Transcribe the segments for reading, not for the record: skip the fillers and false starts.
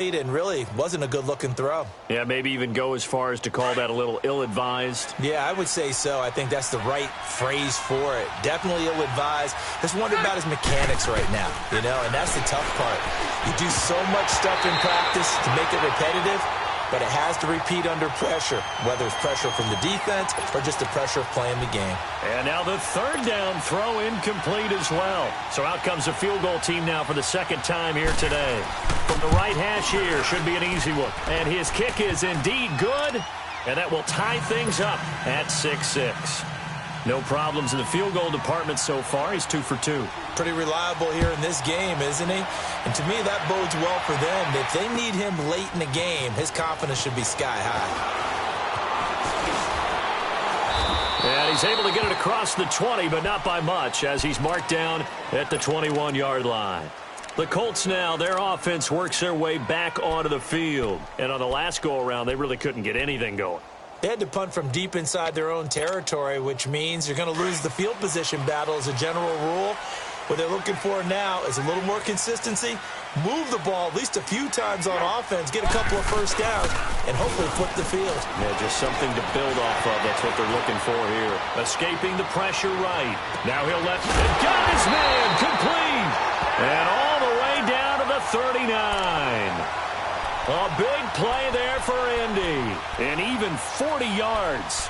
and really wasn't a good-looking throw. Yeah, maybe even go as far as to call that a little ill-advised. Yeah, I would say so. I think that's the right phrase for it. Definitely ill-advised. Just wonder about his mechanics right now, and that's the tough part. You do so much stuff in practice to make it repetitive, but it has to repeat under pressure, whether it's pressure from the defense or just the pressure of playing the game. And now the third down throw incomplete as well. So out comes the field goal team now for the second time here today. From the right hash here, should be an easy one. And his kick is indeed good, and that will tie things up at 6-6. No problems in the field goal department so far. He's 2 for 2. Pretty reliable here in this game, isn't he? And to me, that bodes well for them. If they need him late in the game, his confidence should be sky high. And he's able to get it across the 20, but not by much, as he's marked down at the 21-yard line. The Colts now, their offense works their way back onto the field. And on the last go-around, they really couldn't get anything going. They had to punt from deep inside their own territory, which means you're going to lose the field position battle as a general rule. What they're looking for now is a little more consistency, move the ball at least a few times on offense, get a couple of first downs, and hopefully flip the field. Yeah, just something to build off of. That's what they're looking for here. Escaping the pressure right. Now he'll let it got his man complete. And all the way down to the 39. A big play there for Indy. And even 40 yards.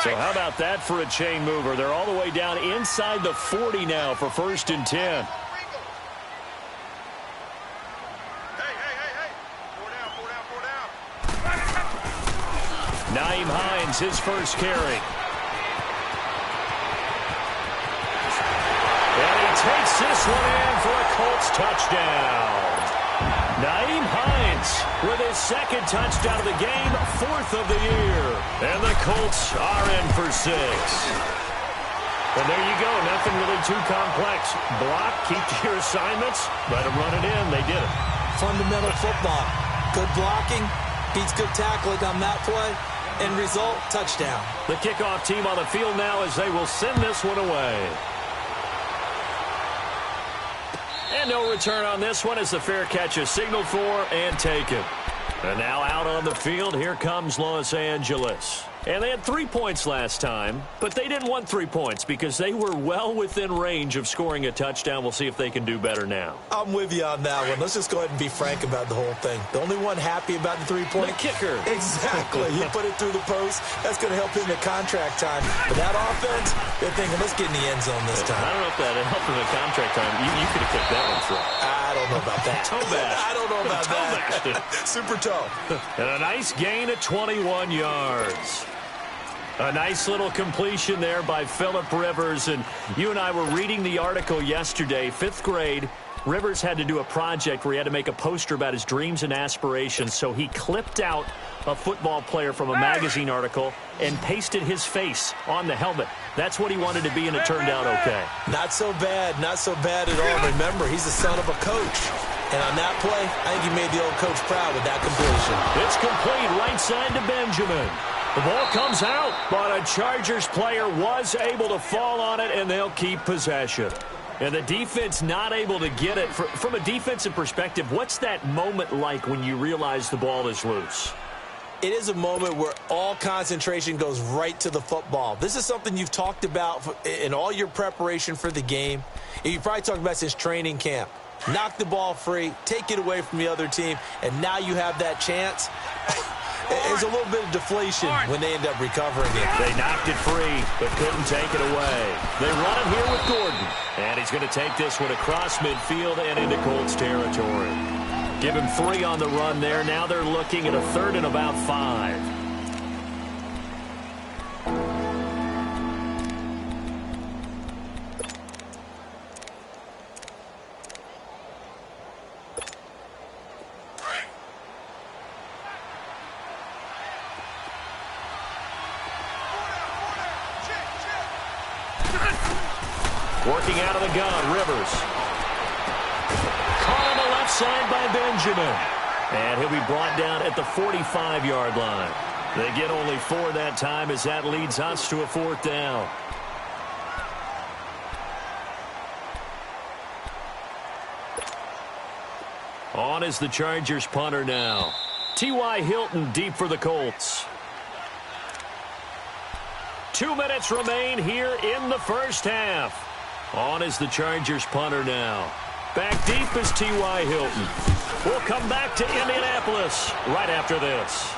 So how about that for a chain mover? They're all the way down inside the 40 now for 1st and 10. Nyheim Hines, his first carry. And he takes this one in for a Colts touchdown. Nyheim Hines with his second touchdown of the game, 4th of the year. And the Colts are in for 6. And there you go, nothing really too complex. Block, keep to your assignments, let them run it in. They did it. Fundamental football. Good blocking, beats good tackling on that play. End result, touchdown. The kickoff team on the field now as they will send this one away. And no return on this one as the fair catch is signaled for and taken. And now out on the field, here comes Los Angeles. And they had 3 points last time, but they didn't want 3 points because they were well within range of scoring a touchdown. We'll see if they can do better now. I'm with you on that one. Let's just go ahead and be frank about the whole thing. The only one happy about the 3-point. The kicker. Exactly. You put it through the post. That's going to help him in contract time. But that offense, they're thinking, let's get in the end zone this time. I don't know if that helped in the contract time. You could have kicked that one through. I don't know about that. Toe bash. I don't know about that. Super toe. And a nice gain of 21 yards. A nice little completion there by Phillip Rivers. And you and I were reading the article yesterday, 5th grade. Rivers had to do a project where he had to make a poster about his dreams and aspirations. So he clipped out a football player from a magazine article and pasted his face on the helmet. That's what he wanted to be, and it turned out okay. Not so bad. Not so bad at all. Remember, he's the son of a coach. And on that play, I think he made the old coach proud with that completion. It's complete right side to Benjamin. The ball comes out, but a Chargers player was able to fall on it, and they'll keep possession. And the defense not able to get it. From a defensive perspective, what's that moment like when you realize the ball is loose? It is a moment where all concentration goes right to the football. This is something you've talked about in all your preparation for the game. And you probably talked about since training camp. Knock the ball free, take it away from the other team, and now you have that chance. There's a little bit of deflation when they end up recovering it. They knocked it free, but couldn't take it away. They run it here with Gordon. And he's going to take this one across midfield and into Colts territory. Give him 3 on the run there. Now they're looking at a 3rd and about 5. Working out of the gun, Rivers. Caught on the left side by Benjamin. And he'll be brought down at the 45-yard line. They get only 4 that time as that leads us to a 4th down. On is the Chargers punter now. T.Y. Hilton deep for the Colts. 2 minutes remain here in the first half. On is the Chargers punter now. Back deep is T.Y. Hilton. We'll come back to Indianapolis right after this.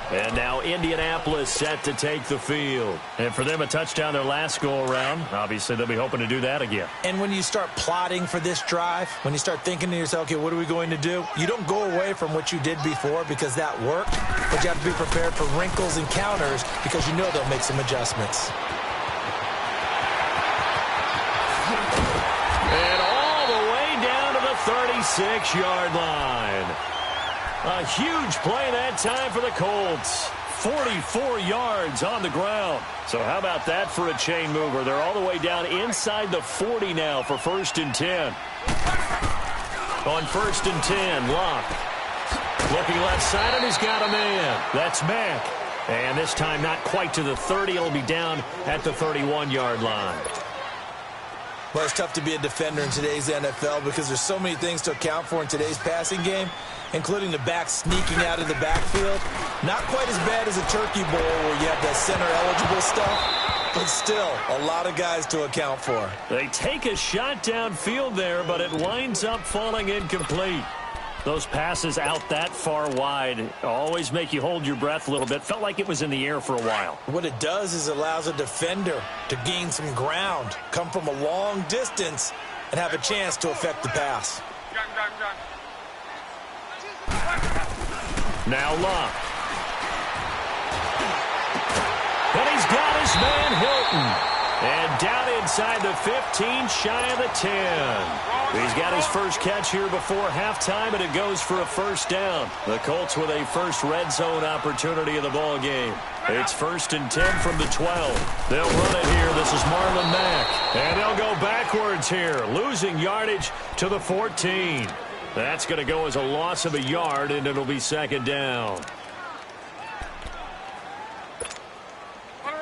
And now Indianapolis set to take the field. And for them, a touchdown their last go-around. Obviously, they'll be hoping to do that again. And when you start plotting for this drive, when you start thinking to yourself, okay, what are we going to do? You don't go away from what you did before because that worked, but you have to be prepared for wrinkles and counters because you know they'll make some adjustments. And all the way down to the 36-yard line. A huge play that time for the Colts. 44 yards on the ground. So how about that for a chain mover? They're all the way down inside the 40 now for 1st and 10. On 1st and 10, Locke. Looking left side, and he's got a man. That's Mack. And this time not quite to the 30. It'll be down at the 31-yard line. Well, it's tough to be a defender in today's NFL because there's so many things to account for in today's passing game, including the back sneaking out of the backfield. Not quite as bad as a turkey bowl where you have that center-eligible stuff, but still a lot of guys to account for. They take a shot downfield there, but it winds up falling incomplete. Those passes out that far wide always make you hold your breath a little bit. Felt like it was in the air for a while. What it does is it allows a defender to gain some ground, come from a long distance, and have a chance to affect the pass. Now Locke. And he's got his man Hilton. And down inside the 15, shy of the 10. He's got his first catch here before halftime, and it goes for a first down. The Colts with a first red zone opportunity of the ball game. It's 1st and 10 from the 12. They'll run it here. This is Marlon Mack. And they'll go backwards here, losing yardage to the 14. That's going to go as a loss of a yard, and it'll be 2nd down.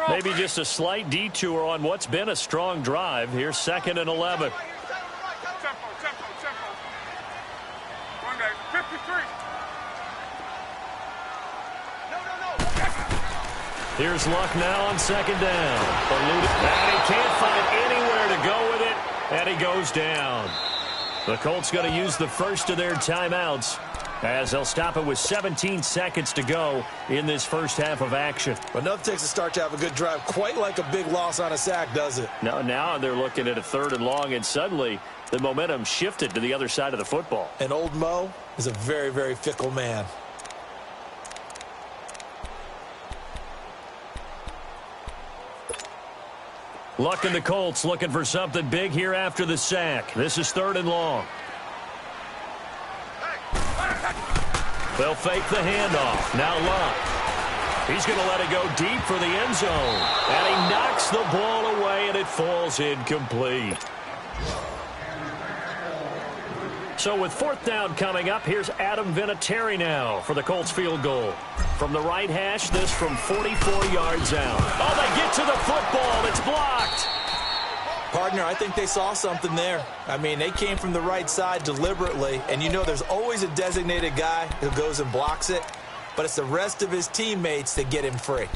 Maybe just a slight detour on what's been a strong drive. Here's 2nd and 11. Here's Luck now on 2nd down. And he can't find anywhere to go with it, and he goes down. The Colts going to use the first of their timeouts as they'll stop it with 17 seconds to go in this first half of action. But nothing takes a start to have a good drive quite like a big loss on a sack, does it? Now they're looking at a 3rd and long, and suddenly the momentum shifted to the other side of the football. And old Mo is a very, very fickle man. Luck and the Colts looking for something big here after the sack. This is 3rd and long. They'll fake the handoff. Now Luck. He's going to let it go deep for the end zone. And he knocks the ball away, and it falls incomplete. So with 4th down coming up, here's Adam Vinatieri now for the Colts field goal. From the right hash, this from 44 yards out. Oh, they get to the football. It's blocked. Partner, I think they saw something there. I mean, they came from the right side deliberately, and you know there's always a designated guy who goes and blocks it, but it's the rest of his teammates that get him free.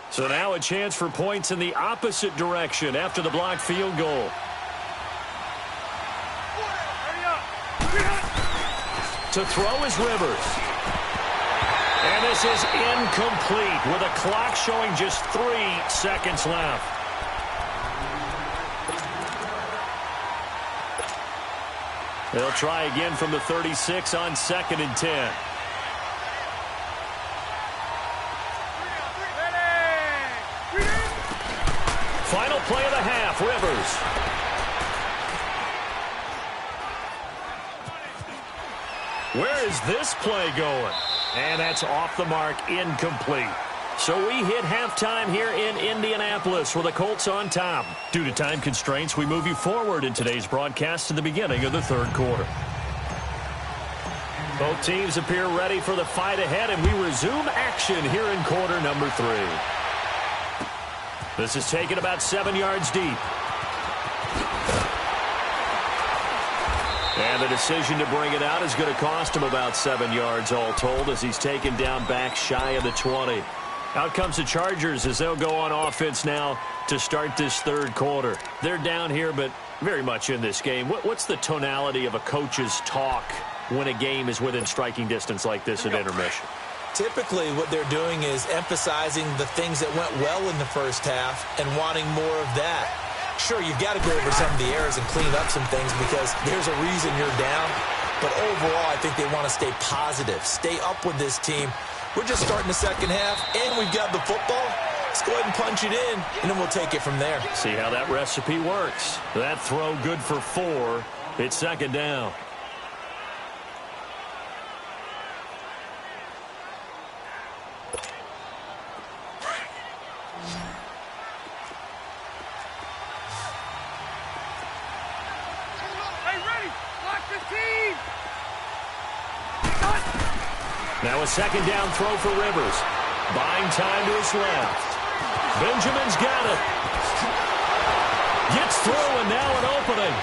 So now a chance for points in the opposite direction after the blocked field goal. To throw is Rivers. And this is incomplete with a clock showing just 3 seconds left. They'll try again from the 36 on 2nd and 10. Final play of the half, Rivers. Where is this play going? And that's off the mark, incomplete. So we hit halftime here in Indianapolis with the Colts on top. Due to time constraints, we move you forward in today's broadcast to the beginning of the third quarter. Both teams appear ready for the fight ahead, and we resume action here in quarter number 3. This is taken about 7 yards deep. And the decision to bring it out is going to cost him about 7 yards all told as he's taken down back shy of the 20. Out comes the Chargers as they'll go on offense now to start this third quarter. They're down here, but very much in this game. What's the tonality of a coach's talk when a game is within striking distance like this at intermission? Typically, what they're doing is emphasizing the things that went well in the first half and wanting more of that. Sure, you've got to go over some of the errors and clean up some things because there's a reason you're down. But overall, I think they want to stay positive, stay up with this team. We're just starting the second half, and we've got the football. Let's go ahead and punch it in, and then we'll take it from there. See how that recipe works. That throw good for 4. It's second down. Now a second down throw for Rivers. Buying time to his left. Benjamin's got it. Gets through and now an opening.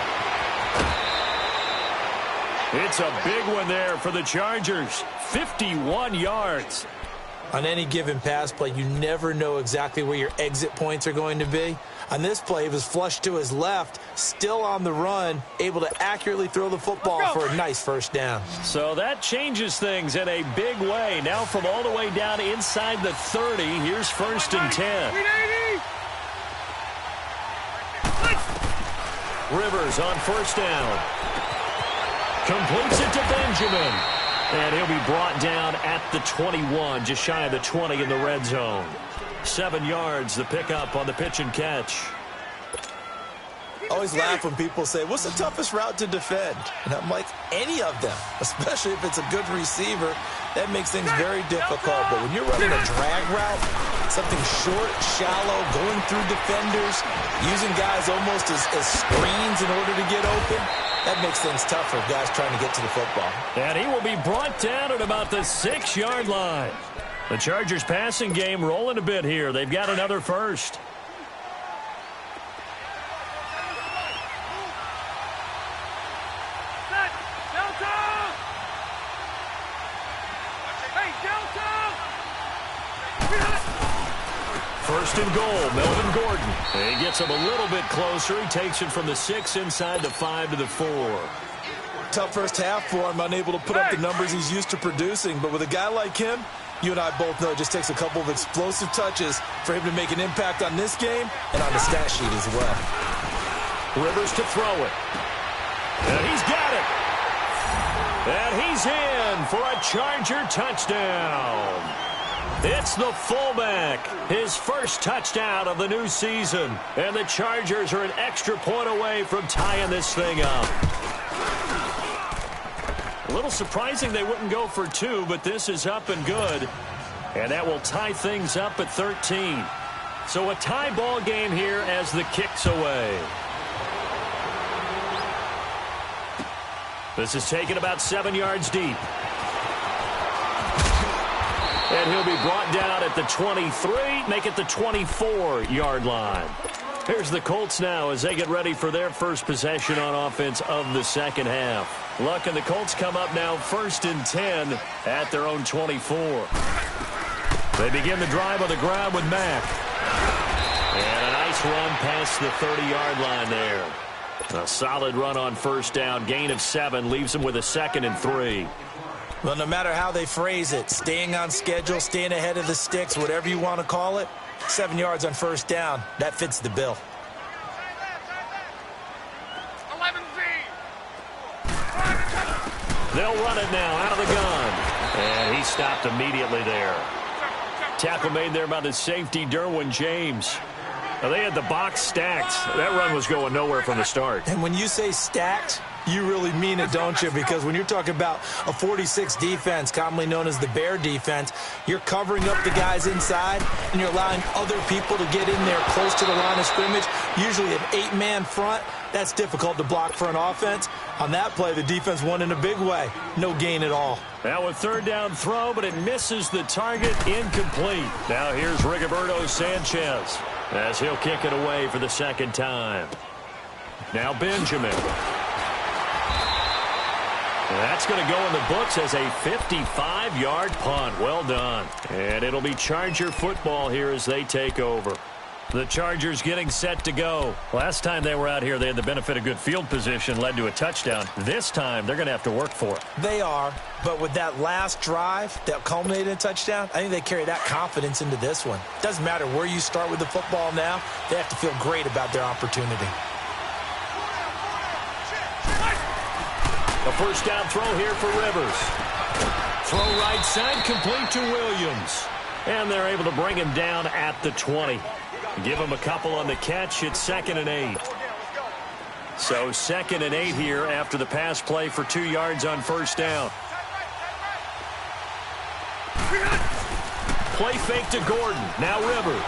It's a big one there for the Chargers. 51 yards. On any given pass play, you never know exactly where your exit points are going to be. On this play, he was flushed to his left, still on the run, able to accurately throw the football for a nice first down. So that changes things in a big way. Now from all the way down inside the 30, here's 1st and 10. Rivers on first down. Completes it to Benjamin. And he'll be brought down at the 21, just shy of the 20 in the red zone. 7 yards, the pickup on the pitch and catch. I always laugh when people say, what's the toughest route to defend? And I'm like, any of them, especially if it's a good receiver. That makes things very difficult. But when you're running a drag route, something short, shallow, going through defenders, using guys almost as screens in order to get open, that makes things tough for guys trying to get to the football. And he will be brought down at about the 6-yard line. The Chargers passing game rolling a bit here. They've got another first. First and goal, Melvin Gordon. He gets him a little bit closer. He takes it from the 6 inside the 5 to the 4. Tough first half for him, unable to put up the numbers he's used to producing. But with a guy like him, you and I both know it just takes a couple of explosive touches for him to make an impact on this game and on the stat sheet as well. Rivers to throw it. And he's got it. And he's in for a Charger touchdown. It's the fullback, his first touchdown of the new season. And the Chargers are an extra point away from tying this thing up. A little surprising they wouldn't go for 2, but this is up and good. And that will tie things up at 13. So a tie ball game here as the kick's away. This is taken about 7 yards deep. And he'll be brought down at the 23, make it the 24-yard line. Here's the Colts now as they get ready for their first possession on offense of the second half. Luck and the Colts come up now 1st and 10 at their own 24. They begin the drive on the ground with Mack. And a nice run past the 30-yard line there. A solid run on first down. Gain of 7 leaves them with a 2nd and 3. Well, no matter how they phrase it, staying on schedule, staying ahead of the sticks, whatever you want to call it, 7 yards on first down, that fits the bill. 11Z. They'll run it now out of the gun. And he stopped immediately there. Tackle made there by the safety, Derwin James. Now, they had the box stacked. That run was going nowhere from the start. And when you say stacked, You really mean it, don't you? Because when you're talking about a 46 defense, commonly known as the Bear defense, you're covering up the guys inside, and you're allowing other people to get in there close to the line of scrimmage, usually an 8-man front. That's difficult to block for an offense. On that play, the defense won in a big way. No gain at all. Now a third down throw, but it misses the target, incomplete. Now here's Rigoberto Sanchez as he'll kick it away for the second time. Now Benjamin. That's going to go in the books as a 55-yard punt. Well done. And it'll be Charger football here as they take over. The Chargers getting set to go. Last time they were out here, they had the benefit of good field position, led to a touchdown. This time, they're going to have to work for it. They are, but with that last drive that culminated in a touchdown, I think they carry that confidence into this one. Doesn't matter where you start with the football now, they have to feel great about their opportunity. A first down throw here for Rivers. Throw right side, complete to Williams. And they're able to bring him down at the 20. Give him a couple on the catch. It's 2nd and 8. So 2nd and 8 here after the pass play for 2 yards on first down. Play fake to Gordon. Now Rivers.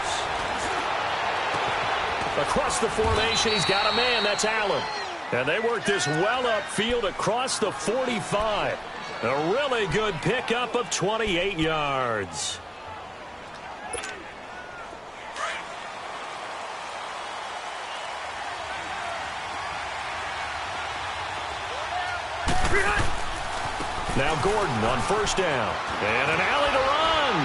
Across the formation, he's got a man. That's Allen. And they work this well upfield across the 45. A really good pickup of 28 yards. Now Gordon on first down. And an alley to run.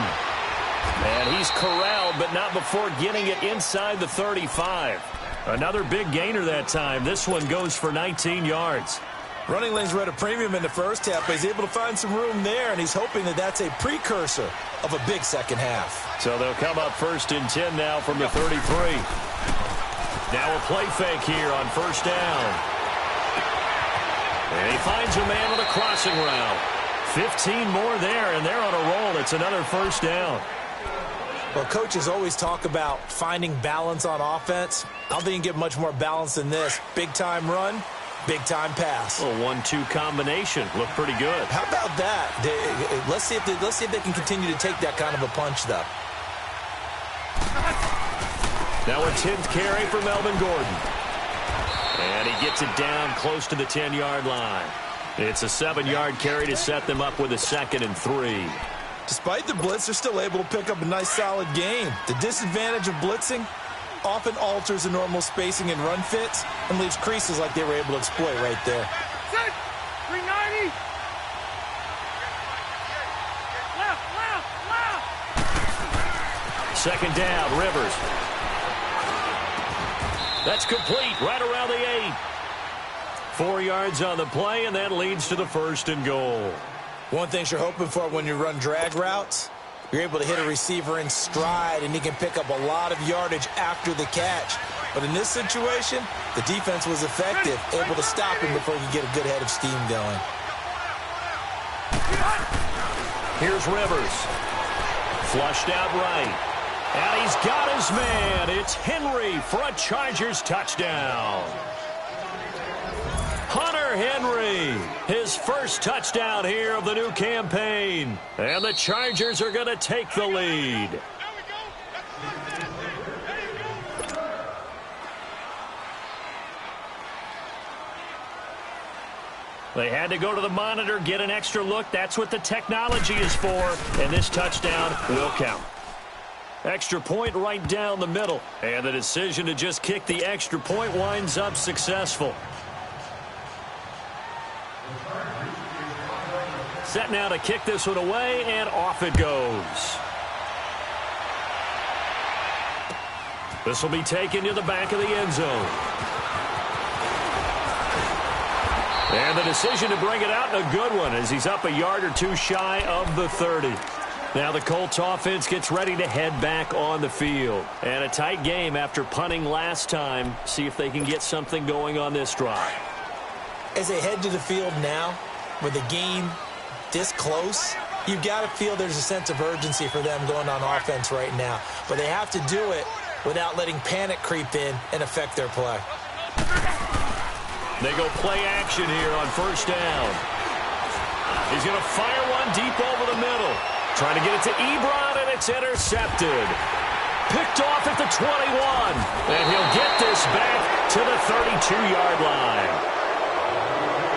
And he's corralled, but not before getting it inside the 35. Another big gainer that time. This one goes for 19 yards. Running lanes were at a premium in the first half, but he's able to find some room there, and he's hoping that that's a precursor of a big second half. So they'll come up 1st and 10 now from the 33. Now a play fake here on first down. And he finds a man with a crossing route. 15 more there, and they're on a roll. It's another first down. Well, coaches always talk about finding balance on offense. I don't think you can get much more balance than this. Big-time run, big-time pass. A 1-2 combination. Looked pretty good. How about that? Let's see if they can continue to take that kind of a punch, though. Now a 10th carry for Melvin Gordon. And he gets it down close to the 10-yard line. It's a 7-yard carry to set them up with a 2nd and 3. Despite the blitz, they're still able to pick up a nice, solid gain. The disadvantage of blitzing often alters the normal spacing and run fits and leaves creases like they were able to exploit right there. 390. Left. Second down, Rivers. That's complete right around the 8. 4 yards on the play, and that leads to the 1st and goal. One thing you're hoping for when you run drag routes, you're able to hit a receiver in stride, and he can pick up a lot of yardage after the catch. But in this situation, the defense was effective, able to stop him before he could get a good head of steam going. Here's Rivers. Flushed out right. And he's got his man. It's Henry for a Chargers touchdown. Hunter Henry, his first touchdown here of the new campaign. And the Chargers are going to take the lead. They had to go to the monitor, get an extra look. That's what the technology is for. And this touchdown will count. Extra point right down the middle. And the decision to just kick the extra point winds up successful. Set now to kick this one away, and off it goes. This will be taken to the back of the end zone. And the decision to bring it out, a good one, as he's up a yard or two shy of the 30. Now the Colts offense gets ready to head back on the field. And a tight game after punting last time. See if they can get something going on this drive. As they head to the field now, with the game this close, you've got to feel there's a sense of urgency for them going on offense right now. But they have to do it without letting panic creep in and affect their play. They go play action here on first down. He's going to fire one deep over the middle. Trying to get it to Ebron, and it's intercepted. Picked off at the 21. And he'll get this back to the 32-yard line.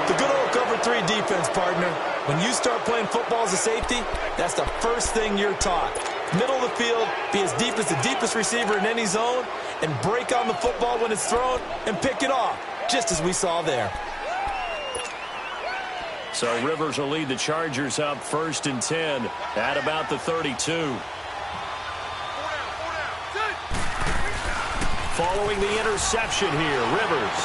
The good old cover 3 defense, partner. When you start playing football as a safety, that's the first thing you're taught. Middle of the field, be as deep as the deepest receiver in any zone, and break on the football when it's thrown and pick it off, just as we saw there. So Rivers will lead the Chargers up 1st and 10 at about the 32. Following the interception here, Rivers.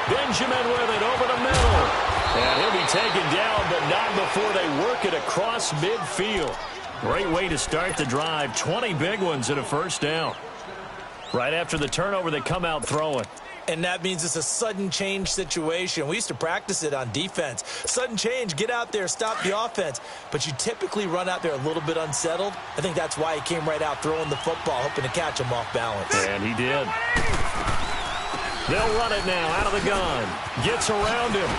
Benjamin with it over the middle. And he'll be taken down, but not before they work it across midfield. Great way to start the drive. 20 big ones and a first down. Right after the turnover, they come out throwing. And that means it's a sudden change situation. We used to practice it on defense. Sudden change, get out there, stop the offense. But you typically run out there a little bit unsettled. I think that's why he came right out throwing the football, hoping to catch him off balance. And he did. They'll run it now out of the gun. Gets around him.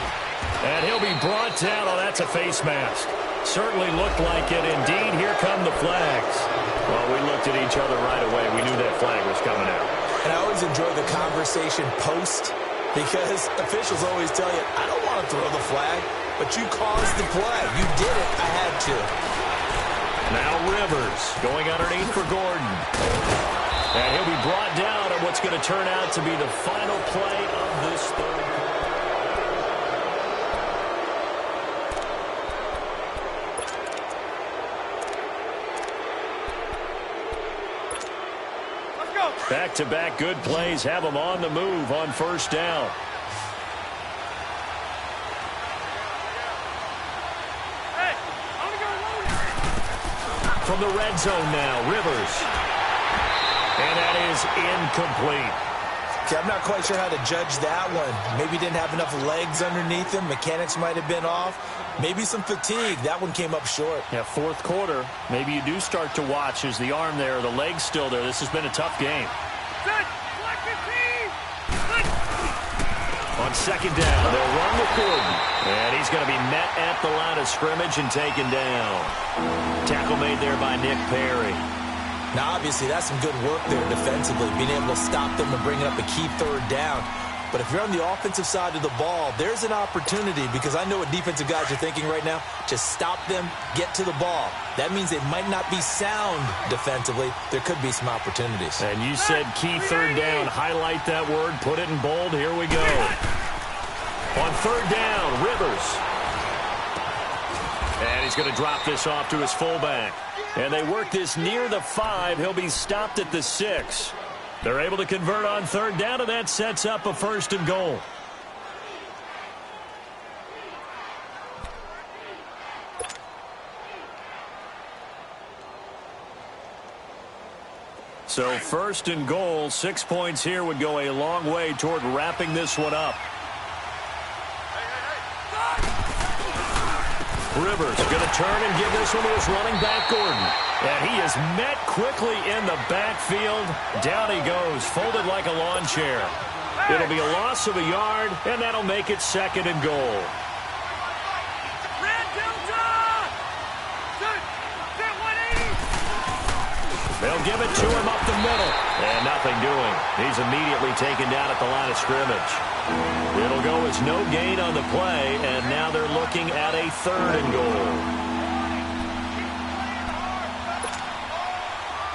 And he'll be brought down. Oh, that's a face mask. Certainly looked like it. Indeed, here come the flags. Well, we looked at each other right away. We knew that flag was coming out. And I always enjoy the conversation post, because officials always tell you, I don't want to throw the flag, but you caused the play. You did it. I had to. Now Rivers going underneath for Gordon. And he'll be brought down on what's going to turn out to be the final play of this third quarter. Back-to-back good plays have them on the move on first down. Hey, I'm gonna go low. From the red zone now, Rivers. And that is incomplete. Okay, I'm not quite sure how to judge that one. Maybe he didn't have enough legs underneath him. Mechanics might have been off. Maybe some fatigue. That one came up short. Yeah, fourth quarter. Maybe you do start to watch as the arm there, the leg's still there. This has been a tough game. On second down, they'll run with Gordon. And he's going to be met at the line of scrimmage and taken down. Tackle made there by Nick Perry. Now, obviously, that's some good work there defensively, being able to stop them and bringing up a key third down. But if you're on the offensive side of the ball, there's an opportunity, because I know what defensive guys are thinking right now. Just stop them, get to the ball. That means they might not be sound defensively. There could be some opportunities. And you said key third down. Highlight that word. Put it in bold. Here we go. On third down, Rivers. And he's going to drop this off to his fullback. And they work this near the 5. He'll be stopped at the 6. They're able to convert on third down, and that sets up a 1st and goal. So 1st and goal, 6 points here would go a long way toward wrapping this one up. Rivers going to turn and give this one to his running back, Gordon. And he is met quickly in the backfield. Down he goes, folded like a lawn chair. It'll be a loss of a yard, and that'll make it 2nd and goal. They'll give it to him up the middle. And nothing doing. He's immediately taken down at the line of scrimmage. It'll go as no gain on the play, and now they're looking at a 3rd and goal.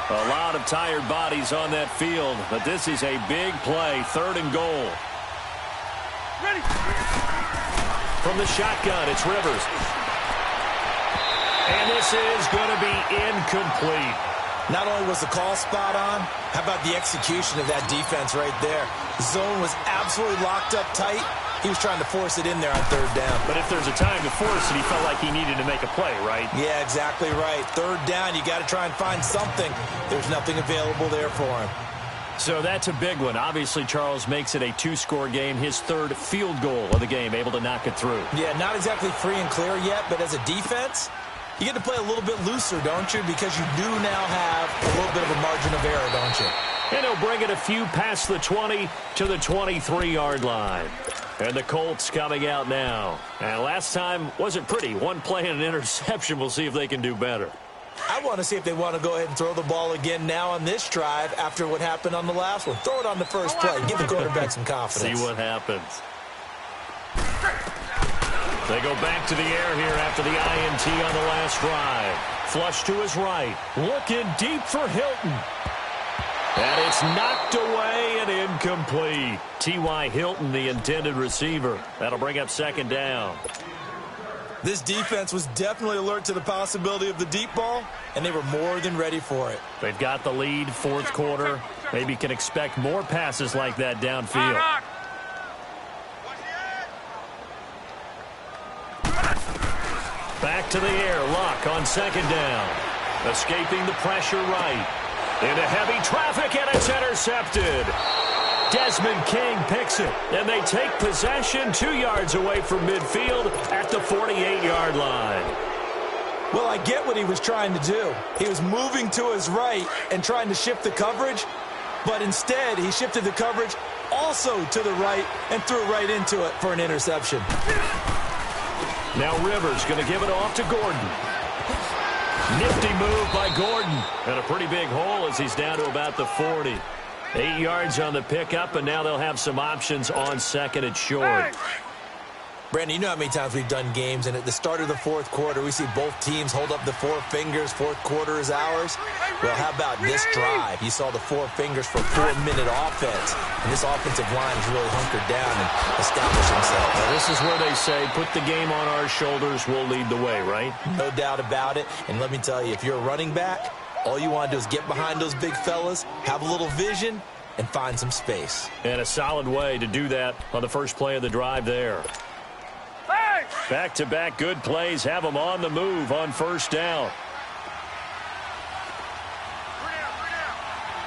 A lot of tired bodies on that field, but this is a big play. 3rd and goal. Ready. From the shotgun, it's Rivers. And this is going to be incomplete. Not only was the call spot on, how about the execution of that defense right there? The zone was absolutely locked up tight. He was trying to force it in there on third down. But if there's a time to force it, he felt like he needed to make a play, right? Yeah, exactly right. Third down, you got to try and find something. There's nothing available there for him. So that's a big one. Obviously, Charles makes it a 2-score game. His 3rd field goal of the game, able to knock it through. Yeah, not exactly free and clear yet, but as a defense, you get to play a little bit looser, don't you? Because you do now have a little bit of a margin of error, don't you? And he'll bring it a few past the 20 to the 23-yard line. And the Colts coming out now. And last time wasn't pretty. One play and an interception. We'll see if they can do better. I want to see if they want to go ahead and throw the ball again now on this drive after what happened on the last one. Throw it on the first play. Give the quarterback some confidence. See what happens. They go back to the air here after the INT on the last drive. Flush to his right. Looking deep for Hilton. And it's knocked away and incomplete. T.Y. Hilton, the intended receiver. That'll bring up second down. This defense was definitely alert to the possibility of the deep ball, and they were more than ready for it. They've got the lead, fourth quarter. Maybe can expect more passes like that downfield. Back to the air. Luck on second down. Escaping the pressure right. Into heavy traffic, and it's intercepted. Desmond King picks it, and they take possession 2 yards away from midfield at the 48-yard line. Well, I get what he was trying to do. He was moving to his right and trying to shift the coverage, but instead he shifted the coverage also to the right and threw right into it for an interception. Now Rivers going to give it off to Gordon. Nifty move by Gordon. And a pretty big hole as he's down to about the 40. 8 yards on the pickup, and now they'll have some options on second and short. Brandon, you know how many times we've done games, and at the start of the fourth quarter, we see both teams hold up the four fingers, fourth quarter is ours. Well, how about this drive? You saw the four fingers for a 4-minute offense, and this offensive line has really hunkered down and established themselves. Now, this is where they say, put the game on our shoulders, we'll lead the way, right? No doubt about it, and let me tell you, if you're a running back, all you want to do is get behind those big fellas, have a little vision, and find some space. And a solid way to do that on the first play of the drive there. Back-to-back good plays have them on the move on first down.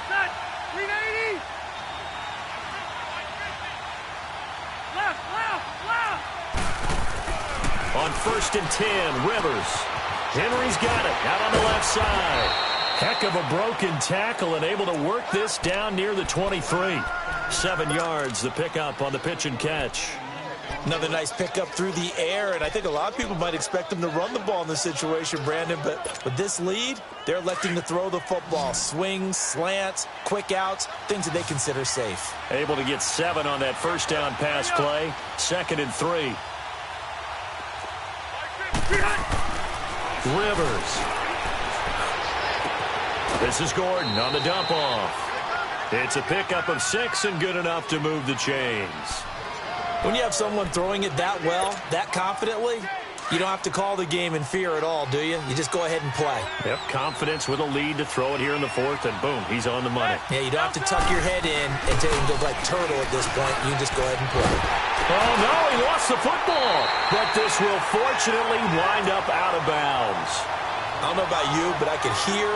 Set. 380. Left. On first and 10, Rivers. Henry's got it out on the left side. Heck of a broken tackle and able to work this down near the 23. 7 yards, the pickup on the pitch and catch. Another nice pickup through the air, and I think a lot of people might expect them to run the ball in this situation, Brandon, but with this lead, they're electing to throw the football. Swings, slants, quick outs, things that they consider safe. Able to get 7 on that first down pass play. 2nd and 3. Rivers. This is Gordon on the dump off. It's a pickup of 6 and good enough to move the chains. When you have someone throwing it that well, that confidently, you don't have to call the game in fear at all, do you? You just go ahead and play. Yep, confidence with a lead to throw it here in the fourth, and boom, he's on the money. Yeah, you don't have to tuck your head in and take him to like turtle at this point. You can just go ahead and play. Oh, no, he lost the football. But this will fortunately wind up out of bounds. I don't know about you, but I could hear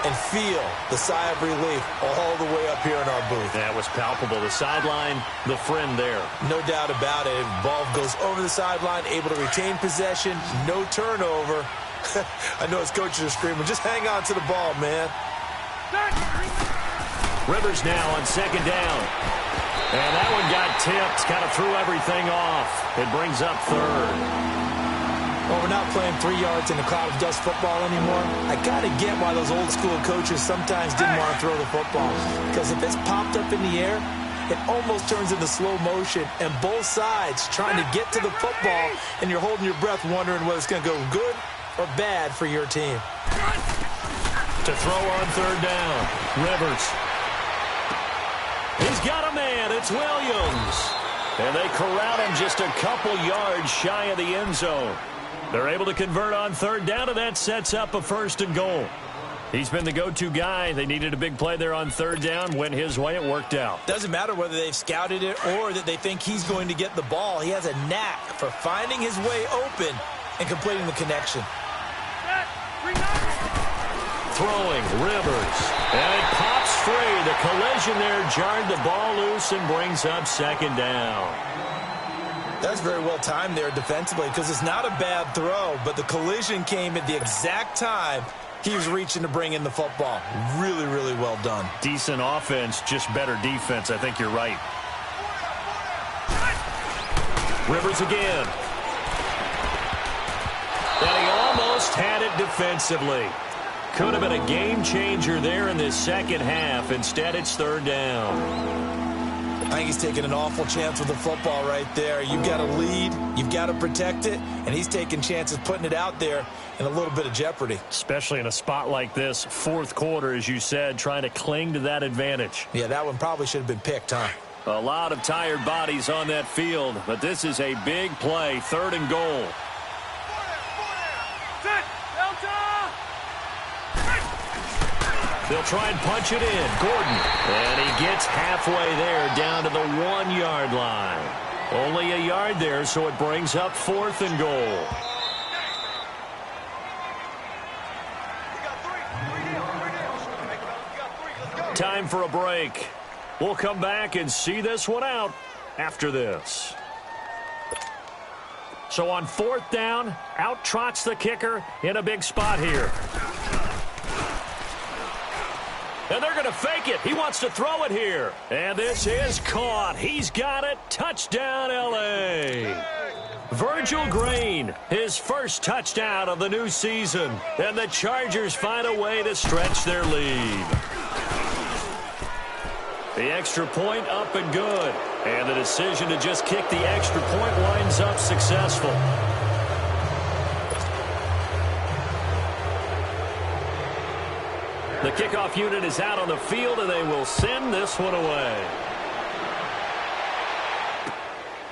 and feel the sigh of relief all the way up here in our booth. That was palpable. The sideline, the friend there. No doubt about it. Ball goes over the sideline, able to retain possession, no turnover. I know his coaches are screaming, just hang on to the ball, man. Rivers now on second down. And that one got tipped, kind of threw everything off. It brings up third. Well, we're not playing 3 yards in a cloud of dust football anymore. I got to get why those old school coaches sometimes didn't want to throw the football. Because if it's popped up in the air, it almost turns into slow motion. And both sides trying to get to the football, and you're holding your breath wondering whether it's going to go good or bad for your team. To throw on third down, Rivers. He's got a man. It's Williams. And they corral him just a couple yards shy of the end zone. They're able to convert on third down, and that sets up a first and goal. He's been the go-to guy. They needed a big play there on third down. Went his way. It worked out. Doesn't matter whether they've scouted it or that they think he's going to get the ball. He has a knack for finding his way open and completing the connection. Throwing, Rivers. And it pops free. The collision there jarred the ball loose and brings up second down. That's very well timed there defensively because it's not a bad throw, but the collision came at the exact time he was reaching to bring in the football. Really, really well done. Decent offense, just better defense. I think you're right. Rivers again. And he almost had it defensively. Could have been a game changer there in this second half. Instead, it's third down. I think he's taking an awful chance with the football right there. You've got to lead, you've got to protect it, and he's taking chances putting it out there in a little bit of jeopardy. Especially in a spot like this, fourth quarter, as you said, trying to cling to that advantage. Yeah, that one probably should have been picked, huh? A lot of tired bodies on that field, but this is a big play, third and goal. Set. Delta. They'll try and punch it in. Gordon. And he gets halfway there down to the 1-yard line. Only a yard there, so it brings up fourth and goal. Time for a break. We'll come back and see this one out after this. So on fourth down, out trots the kicker in a big spot here. And they're going to fake it. He wants to throw it here. And this is caught. He's got it. Touchdown, L.A. Virgil Green, his first touchdown of the new season. And the Chargers find a way to stretch their lead. The extra point up and good. And the decision to just kick the extra point winds up successful. The kickoff unit is out on the field, and they will send this one away.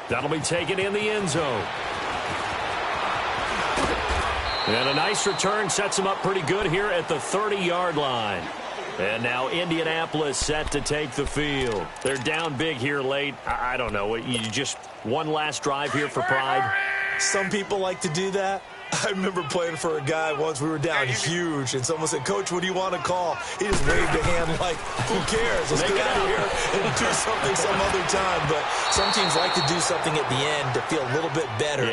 That'll be taken in the end zone. And a nice return sets them up pretty good here at the 30-yard line. And now Indianapolis set to take the field. They're down big here late. I don't know. You just one last drive here for pride. Some people like to do that. I remember playing for a guy once. We were down huge, and someone said, "Coach, what do you want to call?" He just waved a hand like, "Who cares? Let's get out of here and do something some other time." But some teams like to do something at the end to feel a little bit better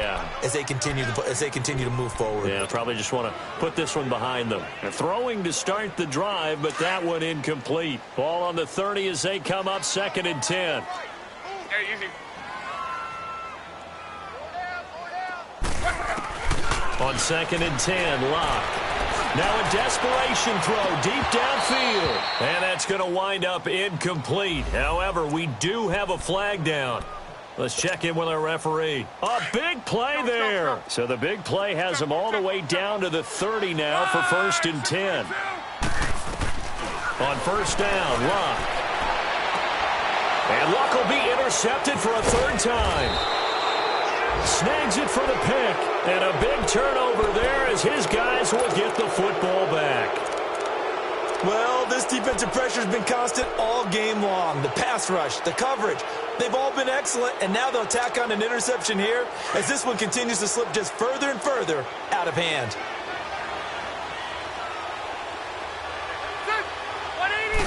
as they continue to move forward. Yeah, probably just want to put this one behind them. They're throwing to start the drive, but that one incomplete. Ball on the 30 as they come up, 2nd and 10. Hey, easy. On 2nd and 10, Locke. Now a desperation throw deep downfield. And that's going to wind up incomplete. However, we do have a flag down. Let's check in with our referee. A big play there. So the big play has them all the way down to the 30 now for 1st and 10. On 1st down, Locke. And Locke will be intercepted for a 3rd time. Snags it for the pick. And a big turnover there as his guys will get the football back. Well, this defensive pressure has been constant all game long. The pass rush, the coverage, they've all been excellent. And now they'll tack on an interception here as this one continues to slip just further and further out of hand. 180.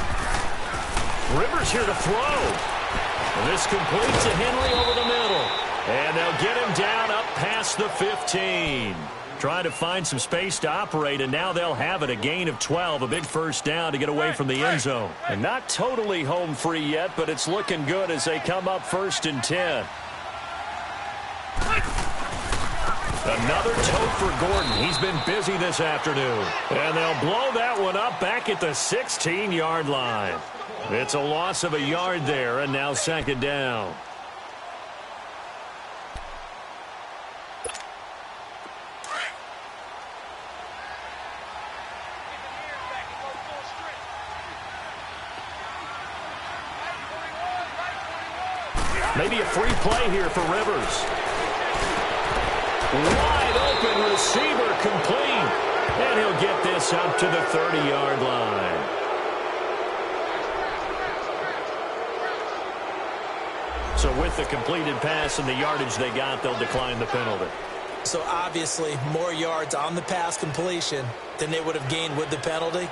Rivers here to throw. And this completes to Henry over the middle. And they'll get him down up past the 15. Trying to find some space to operate, and now they'll have it. A gain of 12, a big 1st down to get away from the end zone. And not totally home free yet, but it's looking good as they come up 1st and 10. Another tote for Gordon. He's been busy this afternoon. And they'll blow that one up back at the 16-yard line. It's a loss of a yard there, and now 2nd down. Maybe a free play here for Rivers. Wide open receiver complete. And he'll get this up to the 30-yard line. So with the completed pass and the yardage they got, they'll decline the penalty. So obviously more yards on the pass completion than they would have gained with the penalty.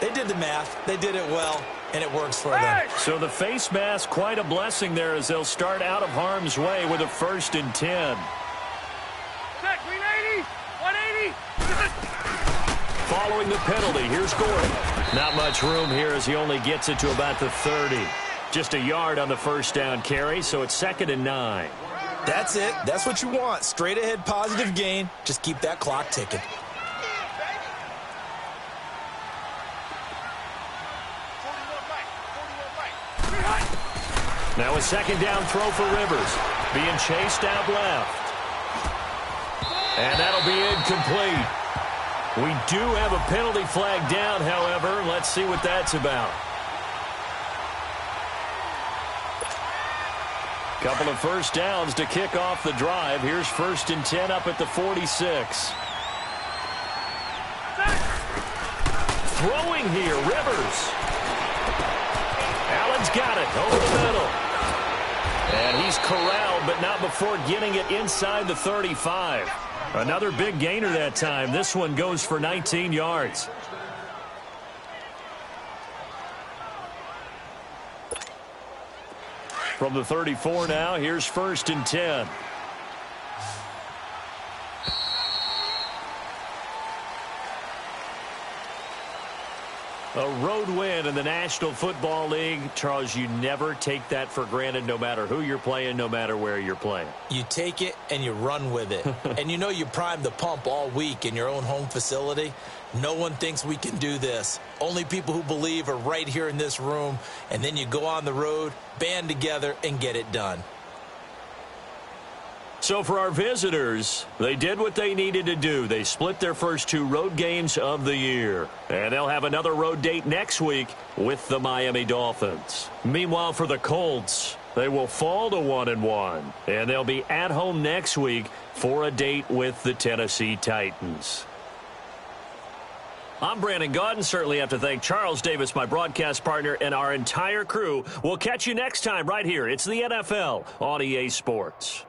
They did the math. They did it well, and it works for them. So the face mask, quite a blessing there as they'll start out of harm's way with a 1st and 10. Set, 180. 180. Following the penalty, here's Gordon. Not much room here as he only gets it to about the 30. Just a yard on the 1st down carry, so it's 2nd and 9. That's it. That's what you want. Straight ahead positive gain. Just keep that clock ticking. Now a second down throw for Rivers. Being chased out left. And that'll be incomplete. We do have a penalty flag down, however. Let's see what that's about. Couple of first downs to kick off the drive. Here's 1st and 10 up at the 46. Throwing here, Rivers. Allen's got it over the middle. And he's corralled, but not before getting it inside the 35. Another big gainer that time. This one goes for 19 yards. From the 34 now, here's 1st and 10. A road win in the National Football League. Charles, you never take that for granted, no matter who you're playing, no matter where you're playing. You take it and you run with it. And you know you primed the pump all week in your own home facility. No one thinks we can do this. Only people who believe are right here in this room. And then you go on the road, band together, and get it done. So for our visitors, they did what they needed to do. They split their first 2 road games of the year. And they'll have another road date next week with the Miami Dolphins. Meanwhile, for the Colts, they will fall to 1-1. And they'll be at home next week for a date with the Tennessee Titans. I'm Brandon Gaudin. Certainly have to thank Charles Davis, my broadcast partner, and our entire crew. We'll catch you next time right here. It's the NFL on EA Sports.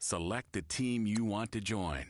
Select the team you want to join.